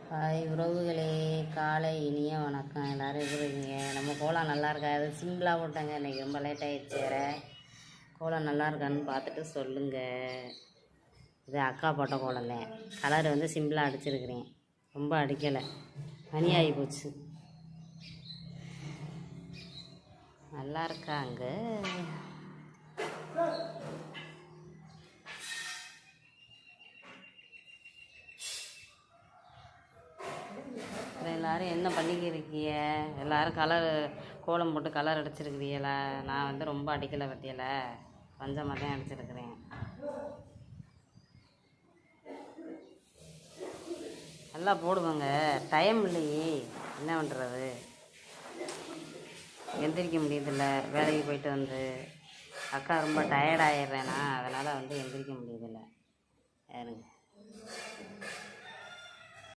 Hi உறவுகளே, காலை இனிய வணக்கம். எல்லோரும் எப்படி இருக்கீங்க? நம்ம கோலம் நல்லா இருக்கா? அது சிம்பிளாக போட்டாங்க. இன்றைக்கி ரொம்ப லேட் ஆகிடுச்சு. வேறு கோலம் நல்லா இருக்கான்னு பார்த்துட்டு சொல்லுங்கள். இது அக்கா போட்ட கோலம் தான். கலர் வந்து சிம்பிளாக அடிச்சிருக்கிறேன், ரொம்ப அடிக்கலை. மணி ஆகி போச்சு. நல்லா இருக்காங்க. எல்லோரும் என்ன பண்ணிக்கிறீங்க? எல்லோரும் கலர் கோலம் போட்டு கலர் அடிச்சிருக்கிறீங்களா? நான் வந்து ரொம்ப அடிக்கலை பற்றியல, கொஞ்சமாக தான் அடிச்சிருக்கிறேன். நல்லா போடுவாங்க, டைம் இல்லையே, என்ன பண்ணுறது? எந்திரிக்க முடியதில்ல, வேலைக்கு போயிட்டு வந்து அக்கா ரொம்ப டயர்டாகிடுறேன்னா, அதனால் வந்து எந்திரிக்க முடியதில்லை. யாருங்க